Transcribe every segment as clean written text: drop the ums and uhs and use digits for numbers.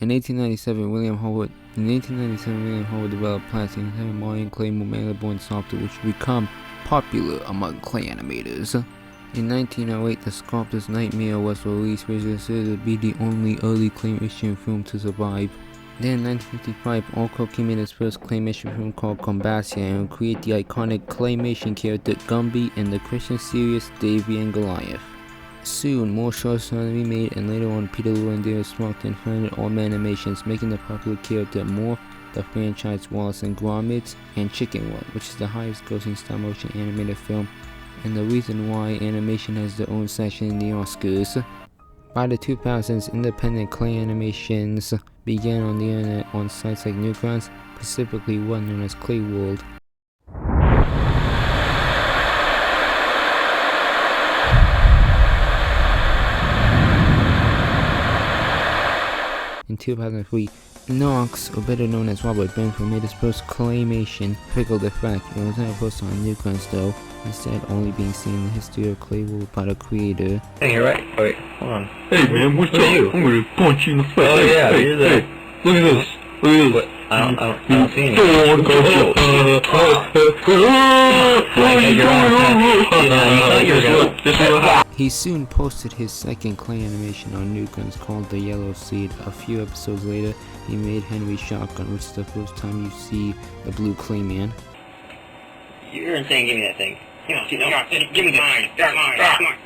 In 1897, William Howard developed plastic and had Mayan clay malleable and soft, which would become popular among clay animators. In 1908, The Sculptor's Nightmare was released, which is considered to be the only early claymation film to survive. Then in 1955, Alcock made his first claymation film called Combatia and would create the iconic claymation character Gumby in the Christian series Davy and Goliath. Soon, more shorts started to be made, and later on, Peter Lorre and David Smartton founded Allman Animations, making the popular character Morph, the franchise Wallace and Gromit, and Chicken World, which is the highest grossing stop-motion animated film, and the reason why animation has their own section in the Oscars. By the 2000s, independent clay animations began on the internet on sites like Newgrounds, specifically one known as Klay World. In 2003, Knox, or better known as Robert Benford, made his first claymation Pickle the Fact. It was never posted on Newgrounds though, instead only being seen in the history of Klay World by the creator. Hey, you're right. Oh, wait, hold on. Hey man, what's up? you? I'm gonna punch you in the face. Oh yeah, hey, you're there. hey, look at this. Look at this. I don't see anything. Hey, you're on. He soon posted his second clay animation on Newgrounds called The Yellow Seed. A few episodes later, he made Henry Shotgun, which is the first time you see the blue Clayman. You're insane. Give me that thing. Give me this. Mine. Come on.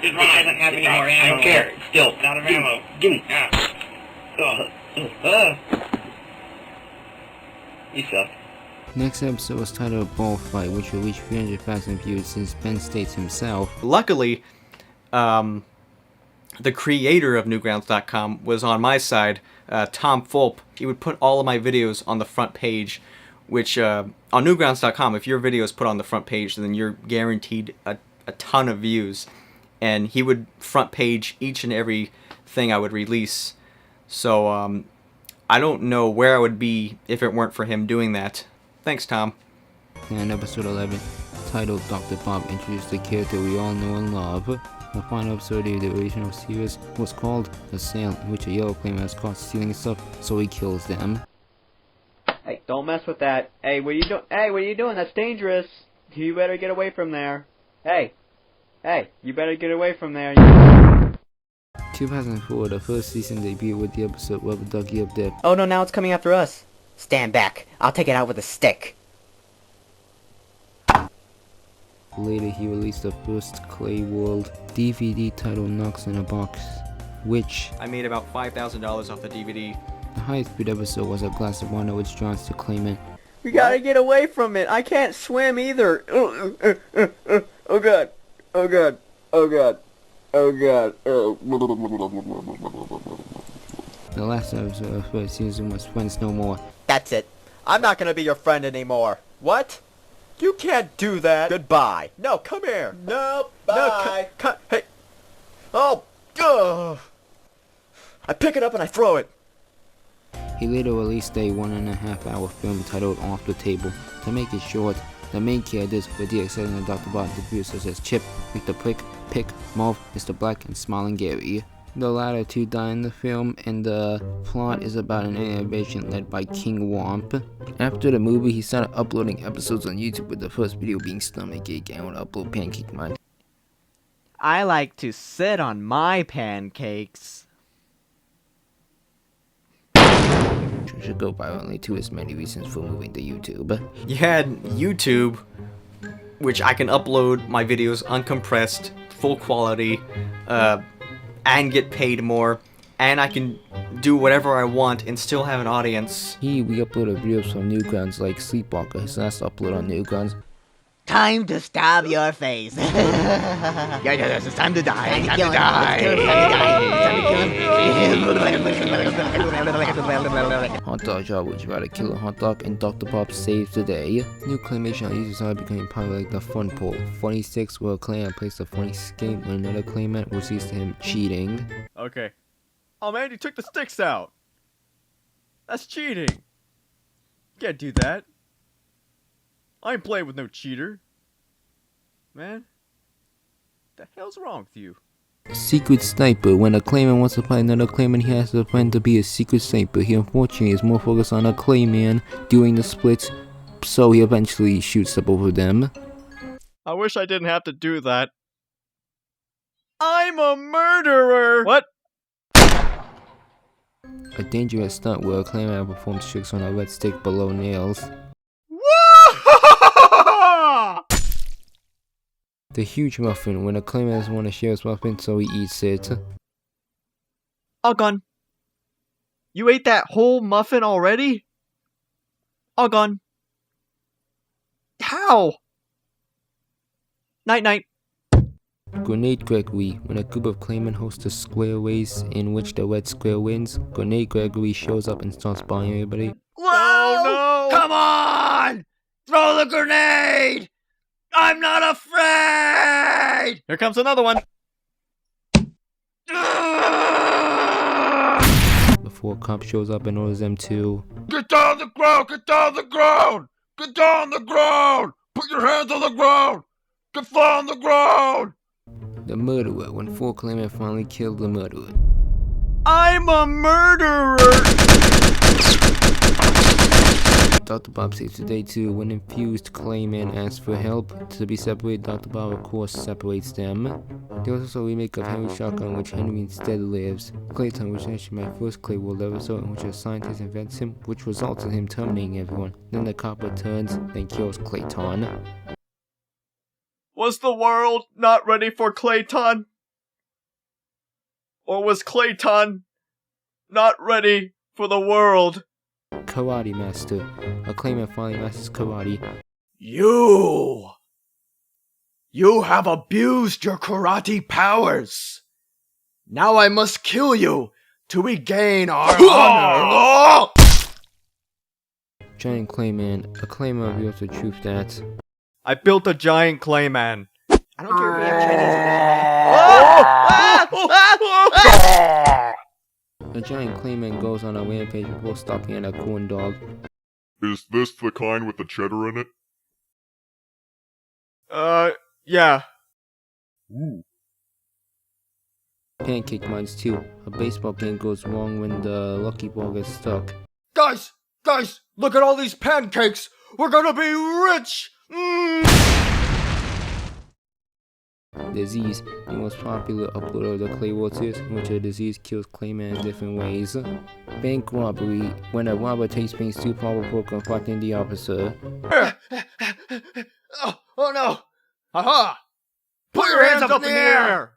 It doesn't have any more ammo. I don't care. Still. Not of ammo. Give me. You suck. Next episode was titled Ball Fight, which will reach 300,000 views since Ben states himself. Luckily, the creator of Newgrounds.com was on my side, Tom Fulp. He would put all of my videos on the front page, which on Newgrounds.com, if your video is put on the front page, then you're guaranteed a ton of views. And he would front page each and every thing I would release. So I don't know where I would be if it weren't for him doing that. Thanks, Tom. And episode 11, titled Dr. Bob, introduced the character we all know and love. The final episode of the original series was called The Sale, in which a yellow clayman is caught stealing stuff, so he kills them. Hey, don't mess with that. Hey, what are you doing? Hey, what are you doing? That's dangerous. You better get away from there. Hey, you better get away from there. 2004, the first season debuted with the episode Rubber Ducky Up There. Oh no, now it's coming after us. Stand back. I'll take it out with a stick. Later, he released the first Klay World DVD titled Knox in a Box, which I made about $5,000 off the DVD. the highest bid episode was a glass of wine, which draws to claim it. We gotta get away from it. I can't swim either. Oh god. Oh god. Oh god. Oh god. The last episode of the first season was Friends No More. That's it. I'm not gonna be your friend anymore. What? You can't do that. Goodbye. No, come here. No, bye. No, hey. Oh, ugh. I pick it up and I throw it. He later released a 1.5-hour film titled Off the Table. To make it short, the main characters, with the exception of Dr. Bob, debuted such as Chip, Victor Prick, Pick, Mauve, Mr. Black, and Smiling Gary. The latter two die in the film, and the plot is about an innovation led by King Womp. After the movie, he started uploading episodes on YouTube, with the first video being Stomachache and would upload Pancake Mine. I like to sit on my pancakes. Should go by only to as many reasons for moving to YouTube. You had YouTube, which I can upload my videos uncompressed, full quality, and get paid more, and I can do whatever I want and still have an audience. We uploaded videos from Newgrounds like Sleepwalker, his last upload on Newgrounds. Time to stab your face. Yes, it's time to die. Time to kill him. Time to kill him. Hot Dog Job, would you rather kill a hot dog? And Dr. Bob saves the day. New claymation on YouTube started becoming popular like the fun poll. Funny sticks where a clayman plays the funny game when another clayman was used to him cheating. Okay. Oh man, you took the sticks out. That's cheating. You can't do that. I ain't playing with no cheater. Man, what the hell's wrong with you? Secret sniper. When a Clayman wants to fight another Clayman, he has to find to be a secret sniper. He unfortunately is more focused on a Clayman doing the splits, so he eventually shoots the both of them. I wish I didn't have to do that. I'm a murderer! What? A dangerous stunt where a Clayman performs tricks on a red stick below nails. The huge muffin. When a Clayman doesn't want to share his muffin, so he eats it. Argon. You ate that whole muffin already? Argon. How? Night-night. Grenade Gregory. When a group of Claymen host a square race in which the red square wins, Grenade Gregory shows up and starts buying everybody. Oh no! Come on! Throw the grenade! I'm not afraid! Here comes another one. Before a cop shows up and orders them to Get down the ground! Get down the ground! Get down the ground! Put your hands on the ground! Get flat on the ground! the murderer. When 4 Claymen finally killed the murderer. I'm a murderer! Dr. Bob saves the day too. When infused Clayman asks for help to be separated, Dr. Bob of course separates them. There was also a remake of Henry Shotgun in which Henry instead lives. Clayton, which is actually my first Klay World episode in which a scientist invents him, which results in him terminating everyone. Then the cop returns, then kills Clayton. Was the world not ready for Clayton? Or was Clayton not ready for the world? Karate Master. A Clayman finally masters karate. You have abused your karate powers. Now I must kill you to regain our honor. Giant Clayman. A Clayman reveals the truth that I built a giant Clayman. I don't care if we have Chinese. a giant Clayman goes on a rampage before stopping at a corn dog. Is this the kind with the cheddar in it? Yeah. Ooh. Pancake Mines 2. A baseball game goes wrong when the lucky ball gets stuck. Guys, look at all these pancakes. We're gonna be rich. Disease. The most popular upload of the Klay World series in which a disease kills Clayman in different ways. Bank robbery. When a robber takes banks too far before confronting the officer. Oh no. Aha! Put your hands up in the air!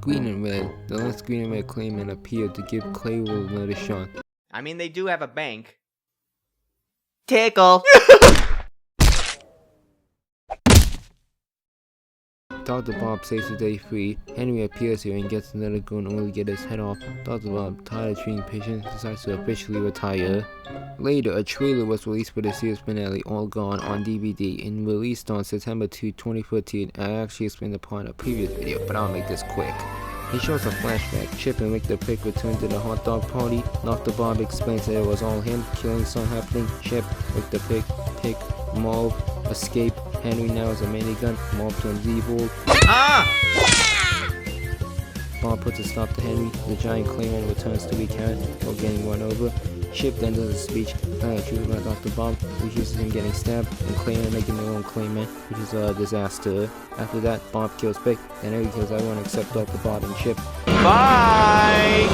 Green and Red. The last Green and Red Clayman appeared to give Klay World another shot. I mean, they do have a bank. Tickle. Dr. Bob saves the day free. Henry appears here and gets another gun only to get his head off. Dr. Bob, tired of treating patients, decides to officially retire. Later, a trailer was released for the series finale, All Gone, on DVD and released on September 2, 2014. I actually explained the part in a previous video, but I'll make this quick. It shows a flashback. Chip and Rick the Pig return to the hot dog party. Dr. Bob explains that it was all him, killing some happening. Chip, Rick the Pig, Mauve, escape. Henry now has a minigun. Mauve turns evil. Bob puts a stop to Henry. The giant Clayman returns to wreak havoc while getting run over. Chip then does a speech telling the truth about Dr. Bob, which uses him getting stabbed, and Clayman making their own Clayman, which is a disaster. After that, Bob kills Pick, and Henry kills everyone except Dr. Bob and Chip. Bye!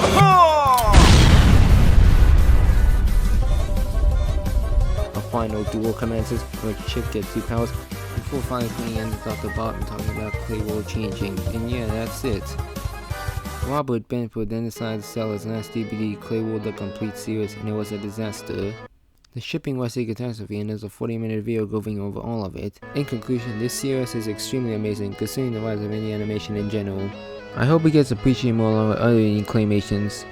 A final duel commences, in which Chip gets 2 powers, before finally putting end to Dr. Bob and talking about Klay World changing. And yeah, that's it. Robert Benford then decided to sell his last DVD, Klay World the Complete Series, and it was a disaster. The shipping was a catastrophe, and there's a 40-minute video going over all of it. In conclusion, this series is extremely amazing, considering the rise of indie animation in general. I hope it gets appreciated more along with other indie claymations.